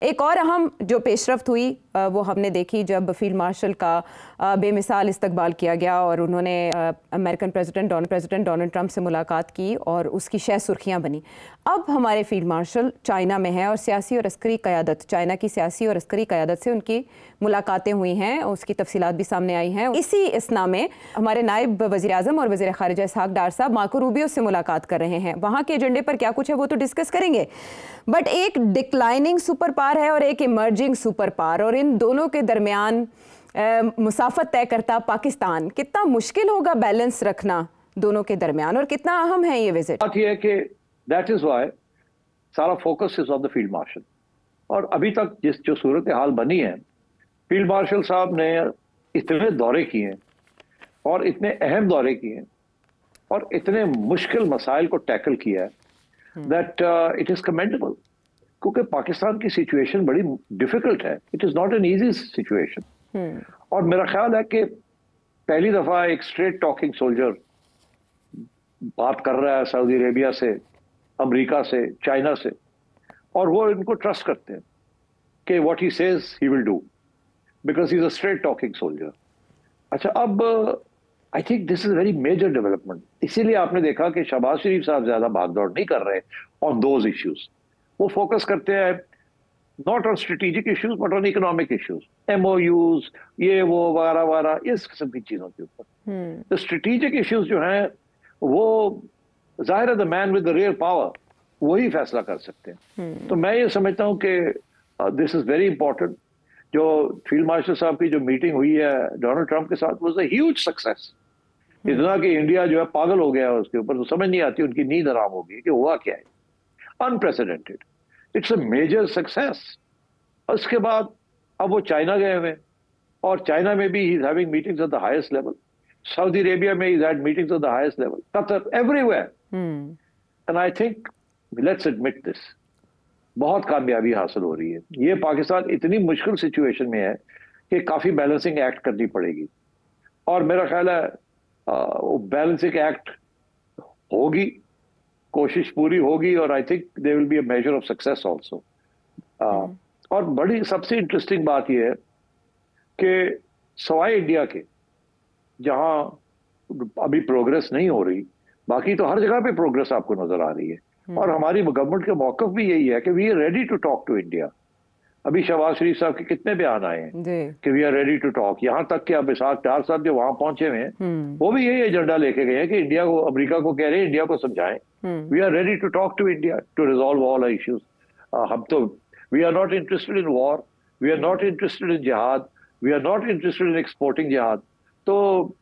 एक और अहम जो पेशरफ्त हुई वो हमने देखी जब फील्ड मार्शल का बेमिसाल इस्तकबाल किया गया और उन्होंने अमेरिकन प्रेसिडेंट डोनाल्ड ट्रंप से मुलाकात की और उसकी शह सुर्खियां बनी। अब हमारे फील्ड मार्शल चाइना में हैं और सियासी और अस्करी क़यादत, चाइना की सियासी और अस्करी क़यादत से उनकी मुलाकातें हुई हैं, उसकी तफसीलात भी सामने आई हैं। इसी इसना में हमारे नायब वज़ीर-ए-आज़म और वज़ीर ख़ारिजा इसहाक़ डार साहब मार्को रूबियो से मुलाकात कर रहे हैं। वहाँ के एजेंडे पर क्या कुछ है वो तो डिस्कस करेंगे, बट एक डिक्लाइनिंग सुपर पावर है और एक इमर्जिंग सुपर पावर, और इन दोनों के दरमियान मुसाफत तय करता पाकिस्तान। कितना मुश्किल होगा बैलेंस रखना दोनों के दरमियान, और कितना अहम है ये विजिट? बात यह है कि दैट इज व्हाई सारा focus is on the field marshal. और अभी तक जो सूरत हाल बनी है, फील्ड मार्शल साहब ने इतने दौरे किए हैं और इतने अहम दौरे किए हैं और इतने मुश्किल मसाइल को टैकल किया है दैट इट इज कमेंडेबल, क्योंकि पाकिस्तान की सिचुएशन बड़ी डिफिकल्ट है। It is not an easy situation. और मेरा ख्याल है कि पहली दफा एक स्ट्रेट टॉकिंग सोल्जर बात कर रहा है सऊदी अरेबिया से, अमेरिका से, चाइना से, और वो इनको ट्रस्ट करते हैं कि what he says he will do because he is a straight talking soldier. अच्छा, अब I think this is very major development. इसीलिए आपने देखा कि शहबाज शरीफ साहब ज्यादा भागदौड़ नहीं कर रहे ऑन दोज इश्यूज। वो फोकस करते हैं not on strategic issues but on economic issues, MOUs, ये वो वगैरह वगैरह, इस किस्म की चीजों के ऊपर। तो स्ट्रेटेजिक इश्यूज जो हैं वो जाहिर है the man with the real power वही फैसला कर सकते हैं। तो मैं ये समझता हूँ कि दिस इज वेरी इंपॉर्टेंट। जो फील्ड मार्शल साहब की जो मीटिंग हुई है डोनाल्ड ट्रंप के साथ वाज अ ह्यूज सक्सेस। इतना कि इंडिया जो है पागल हो गया है उसके ऊपर, तो समझ नहीं आती, उनकी नींद हराम हो गई कि हुआ क्या है। Unprecedented, it's a major success. उसके बाद अब वो चाइना गए हुए और चाइना में भी he is having meetings at the highest level. Saudi Arabia में is had meetings at the highest level. Qatar, everywhere. And I think let's admit this, बहुत कामयाबी हासिल हो रही है। ये पाकिस्तान इतनी मुश्किल सिचुएशन में है कि काफी बैलेंसिंग एक्ट करनी पड़ेगी, और मेरा ख्याल है वो बैलेंसिंग एक्ट होगी, कोशिश पूरी होगी, और I think there will be a major of success also. और बड़ी सबसे इंटरेस्टिंग बात यह है कि सवाए इंडिया के जहां अभी प्रोग्रेस नहीं हो रही, बाकी तो हर जगह पे प्रोग्रेस आपको नजर आ रही है। और हमारी गवर्नमेंट का मौकफ भी यही है कि we are ready to talk to India. अभी शहबाज शरीफ साहब के कितने बयान आए हैं कि we are ready to talk. यहाँ तक कि अब इसहाक डार साहब जो वहां पहुंचे हुए हैं वो भी यही एजेंडा लेके गए हैं कि इंडिया को, अमेरिका को कह रहे हैं इंडिया को समझाएं, we are ready to talk to India to resolve all issues. हम तो we are not interested in war, we are not interested in जिहाद, we are not interested in exporting जिहाद। तो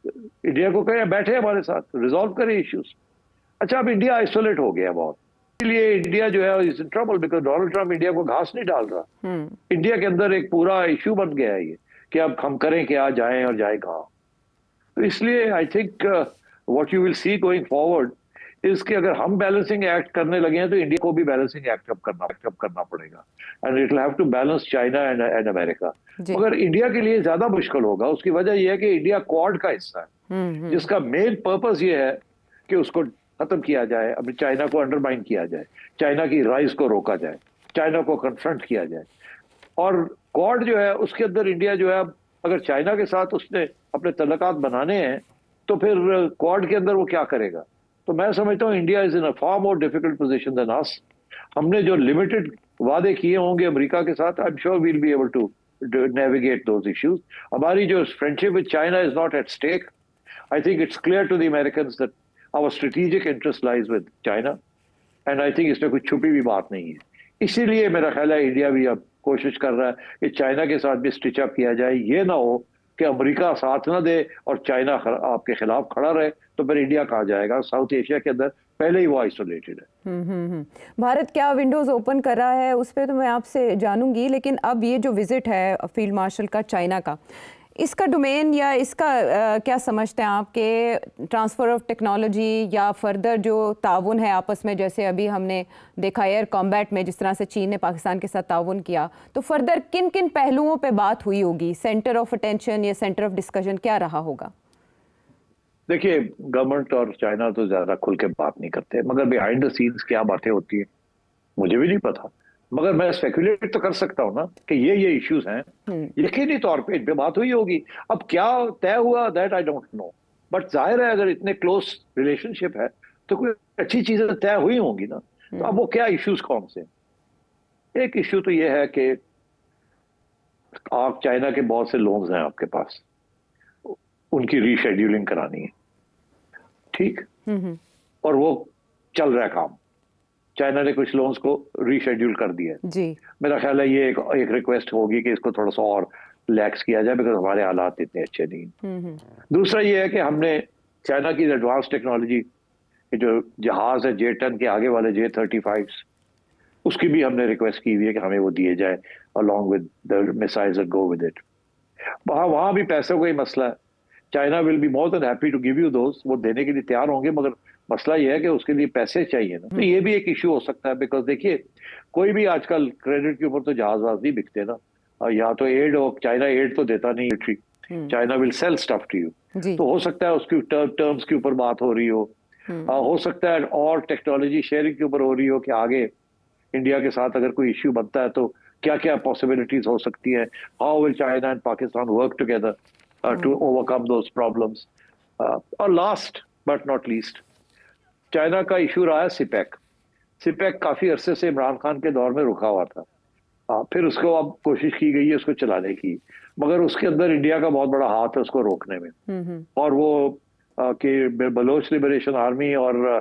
इंडिया को कहें बैठे हमारे साथ, रिजॉल्व करें इश्यूज। अच्छा, अब इंडिया आइसोलेट हो गया बहुत, इसलिए इंडिया जो है is in trouble because Donald Trump India को घास नहीं डाल रहा। इंडिया के अंदर एक पूरा इश्यू बन गया है ये कि अब हम करें क्या, जाएं और जाएं कहाँ। तो इसलिए I think what you will see going forward is कि अगर हम बैलेंसिंग एक्ट करने लगे हैं तो इंडिया को भी बैलेंसिंग एक्ट अप करना पड़ेगा, and it will have to balance China and America. मगर इंडिया के लिए ज्यादा मुश्किल होगा। उसकी वजह यह है कि इंडिया क्वाड का हिस्सा है, जिसका मेन पर्पस ये है कि उसको खत्म किया जाए, अभी चाइना को अंडरमाइन किया जाए, चाइना की राइज को रोका जाए, चाइना को कन्फ्रंट किया जाए। और क्वाड जो है उसके अंदर इंडिया जो है, अगर चाइना के साथ उसने अपने तल्लुकात बनाने हैं तो फिर क्वाड के अंदर वो क्या करेगा। तो मैं समझता हूँ India is in a far more difficult position than us. हमने जो लिमिटेड वादे किए होंगे अमेरिका के साथ, I am sure we will be able to navigate those issues. हमारी जो friendship with China is not at stake. I think it's clear to the Americans that our strategic interest lies with China, and I think इसमें कुछ छुपी भी बात नहीं है। इसीलिए मेरा ख्याल है इंडिया भी अब कोशिश कर रहा है कि चाइना के साथ भी स्टिच अप किया जाए। ये ना हो कि अमेरिका साथ ना दे और चाइना आपके खिलाफ खड़ा रहे, तो फिर इंडिया कहाँ जाएगा। साउथ एशिया के अंदर पहले ही वो आइसोलेटेड है। भारत क्या विंडोज ओपन कर रहा है उस पर तो मैं आपसे जानूंगी, लेकिन अब ये जो विजिट है फील्ड मार्शल का चाइना का, इसका डोमेन या इसका क्या समझते हैं आप कि ट्रांसफ़र ऑफ टेक्नोलॉजी या फर्दर जो ताउन है आपस में, जैसे अभी हमने देखा एयर कॉम्बैट में जिस तरह से चीन ने पाकिस्तान के साथ ताउन किया, तो फर्दर किन किन पहलुओं पे बात हुई होगी? सेंटर ऑफ अटेंशन या सेंटर ऑफ डिस्कशन क्या रहा होगा? देखिए, गवर्नमेंट और चाइना तो ज़्यादा खुल के बात नहीं करते, मगर बिहाइंड द सीन्स क्या बातें होती है मुझे भी नहीं पता। मगर मैं स्पेकुलेट तो कर सकता हूँ ना कि ये इश्यूज हैं, यकीनी तौर पे इन पे बात हुई होगी। अब क्या तय हुआ that I don't know, but जाहिर है अगर इतने क्लोज रिलेशनशिप है तो कोई अच्छी चीजें तय हुई होंगी ना। तो अब वो क्या इश्यूज कौन से? एक इश्यू तो ये है कि आप चाइना के बहुत से लोन्स हैं आपके पास, उनकी रीशेड्यूलिंग करानी है, ठीक, और वो चल रहा है काम। चाइना ने कुछ लोन्स को रीशेड्यूल कर दिया जी। मेरा ख्याल है ये एक रिक्वेस्ट होगी कि इसको थोड़ा सा और रिलैक्स किया जाए, बिकॉज हमारे हालात इतने अच्छे नहीं। दूसरा ये है कि हमने चाइना की एडवांस टेक्नोलॉजी, जो जहाज है J-10 के आगे वाले J-35, उसकी भी हमने रिक्वेस्ट की हुई है कि हमें वो दिए जाए along with the missiles that go with it. वहां भी पैसों का ही मसला है। China will be more than happy to give you those, वो देने के लिए तैयार होंगे, मगर मसला ये है कि उसके लिए पैसे चाहिए ना। तो ये भी एक इश्यू हो सकता है, बिकॉज देखिए कोई भी आजकल क्रेडिट के ऊपर तो जहाज नहीं बिकते ना, या तो एड, और चाइना एड तो देता नहीं, China will sell stuff to you. तो हो सकता है उसकी टर्म्स के ऊपर बात हो रही हो सकता है और टेक्नोलॉजी शेयरिंग के ऊपर हो रही हो कि आगे इंडिया के साथ अगर कोई इश्यू बनता है तो क्या क्या पॉसिबिलिटीज हो सकती है, how will China and Pakistan work together to overcome those problems. और last but not least, China का इशू रहा है सिपेक। सिपेक काफी अरसे से इमरान खान के दौर में रुका हुआ था, फिर उसको अब कोशिश की गई है उसको चलाने की, मगर उसके अंदर इंडिया का बहुत बड़ा हाथ है उसको रोकने में। और वो कि बलोच लिबरेशन आर्मी और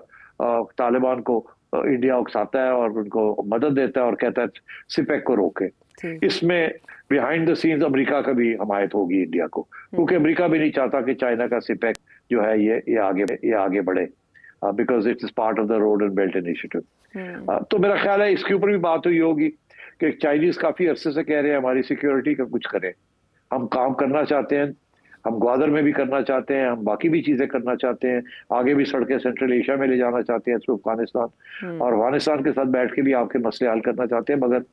तालिबान को इंडिया उकसाता है और उनको मदद देता है और कहता है सिपेक को रोके। इसमें बिहाइंड द सीन्स अमेरिका का भी हमायत होगी इंडिया को, क्योंकि अमेरिका भी नहीं चाहता कि चाइना का सिपेक जो है ये आगे बढ़े, because it is part of the road and belt initiative. तो मेरा ख्याल है इसके ऊपर भी बात हुई होगी कि चाइनीज काफी अरसे से कह रहे हैं हमारी सिक्योरिटी का कुछ करें, हम काम करना चाहते हैं, हम ग्वादर में भी करना चाहते हैं, हम बाकी भी चीजें करना चाहते हैं, आगे भी सड़कें सेंट्रल एशिया में ले जाना चाहते हैं थ्रू अफगानिस्तान, और अफगानिस्तान के साथ बैठ के भी आपके मसले हल करना चाहते हैं, मगर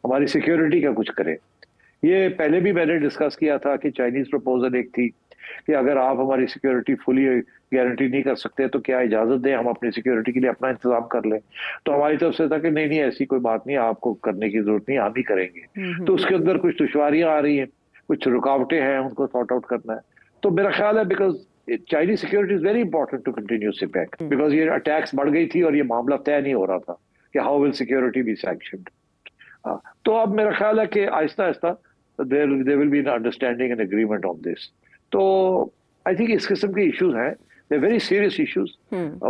हमारी सिक्योरिटी का कुछ करें। ये पहले भी मैंने डिस्कस किया था कि चाइनीज प्रपोजल एक थी कि अगर आप हमारी सिक्योरिटी फुली गारंटी नहीं कर सकते तो क्या इजाजत दें, हम अपनी सिक्योरिटी के लिए अपना इंतजाम कर लें। तो हमारी तरफ से था कि नहीं ऐसी कोई बात नहीं, आपको करने की जरूरत नहीं, हम ही करेंगे। तो उसके अंदर कुछ दुश्वारियां आ रही हैं, कुछ रुकावटें हैं, उनको सॉर्ट आउट करना है। तो मेरा ख्याल है because Chinese security is very important to continue CPEC, because ये अटैक्स बढ़ गई थी और ये मामला तय नहीं हो रहा था कि how will security be sanctioned. तो अब मेरा ख्याल है कि Aahista Aahista there will be an understanding and agreement on this. तो I think इस किस्म के issues हैं, they're very serious issues.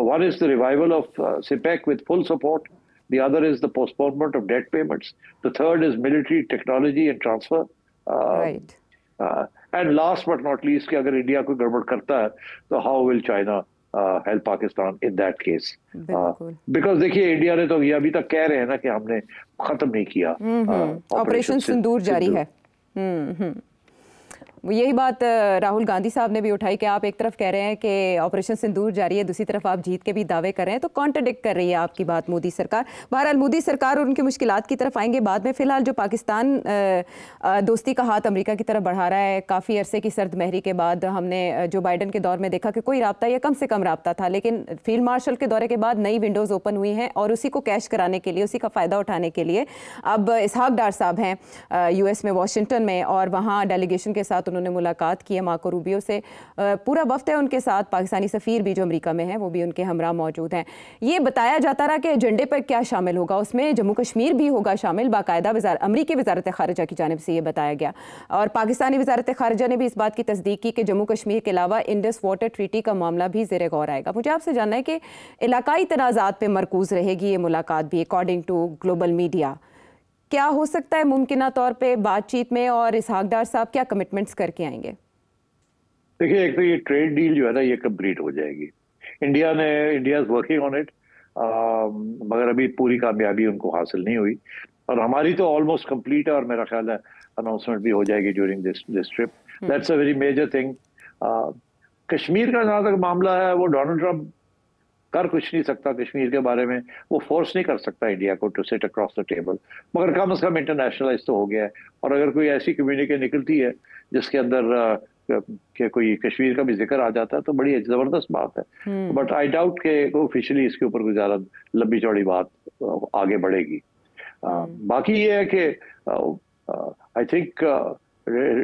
One is the revival of CPEC with full support. The other is the postponement of debt payments. The third is military technology and transfer. Right. And last but not least, कि अगर India कोई गड़बड़ करता है तो how will China help Pakistan in that case? Because देखिए India ने तो ये अभी तक कह रहे हैं ना कि हमने खत्म नहीं किया, ऑपरेशन सिंदूर जारी है। यही बात राहुल गांधी साहब ने भी उठाई कि आप एक तरफ कह रहे हैं कि ऑपरेशन सिंदूर जारी है, दूसरी तरफ आप जीत के भी दावे कर रहे हैं, तो कॉन्ट्रडिक्ट कर रही है आपकी बात मोदी सरकार। बहरहाल मोदी सरकार और उनकी मुश्किलात की तरफ आएंगे बाद में। फिलहाल जो पाकिस्तान दोस्ती का हाथ अमेरिका की तरफ बढ़ा रहा है, काफ़ी अरसे की सर्द महरी के बाद हमने जो बाइडन के दौर में देखा कि कोई राब्ता या कम से कम राब्ता था, लेकिन फील्ड मार्शल के दौरे के बाद नई विंडोज़ ओपन हुई हैं और उसी को कैश कराने के लिए, उसी का फ़ायदा उठाने के लिए अब इसहाक डार साहब हैं US में, वाशिंगटन में, और वहाँ डेलीगेशन के साथ उन्होंने मुलाकात की है मार्को रूबियो से। पूरा वफ्द है उनके साथ, पाकिस्तानी सफ़ीर भी जो अमेरिका में है वो भी उनके हमरा मौजूद हैं। ये बताया जाता रहा कि एजेंडे पर क्या शामिल होगा, उसमें जम्मू कश्मीर भी होगा शामिल, बाकायदा अमरीकी वजारत ख़ारिजा की जानिब से ये बताया गया, और पाकिस्तानी वजारत ख़ारिजा ने भी इस बात की तस्दीक की कि जम्मू कश्मीर के अलावा इंडस वाटर ट्रीटी का मामला भी ज़ेर गौर आएगा। मुझे आपसे जानना है कि इलाकाई तनाज़ात पर मरकूज़ रहेगी ये मुलाकात भी, अकॉर्डिंग टू ग्लोबल मीडिया। क्या हो सकता है मुमकिना तौर पे बातचीत में, और इसहाक डार साहब क्या कमिटमेंट्स करके आएंगे? देखिए एक तो ये ट्रेड डील जो है ना ये कंप्लीट हो जाएगी, India is working on it, मगर अभी पूरी कामयाबी उनको हासिल नहीं हुई, और हमारी तो ऑलमोस्ट कंप्लीट है, और मेरा ख्याल है अनाउंसमेंट भी हो जाएगी during this trip. That's a very major thing. Kashmir का जहाँ तक मामला है वो डोनाल्ड ट्रंप कर कुछ नहीं सकता कश्मीर के बारे में, वो फोर्स नहीं कर सकता इंडिया को to sit across the table, मगर कम से कम इंटरनेशनलाइज तो हो गया है। और अगर कोई ऐसी कम्युनिके निकलती है जिसके अंदर कि कोई कश्मीर का भी जिक्र आ जाता है तो बड़ी जबरदस्त बात है, बट आई डाउट कि ऑफिशियली इसके ऊपर कोई ज्यादा लंबी चौड़ी बात आगे बढ़ेगी। बाकी ये है कि आई थिंक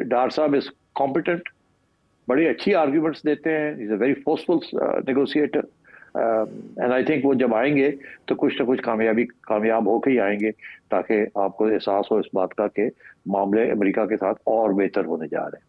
डार साहब इज कॉम्पिटेंट, बड़ी अच्छी आर्ग्यूमेंट्स देते हैं, is a very forceful negotiator, and I think वो जब आएंगे तो कुछ ना कुछ कामयाब होकर ही आएंगे, ताकि आपको एहसास हो इस बात का कि मामले अमेरिका के साथ और बेहतर होने जा रहे हैं।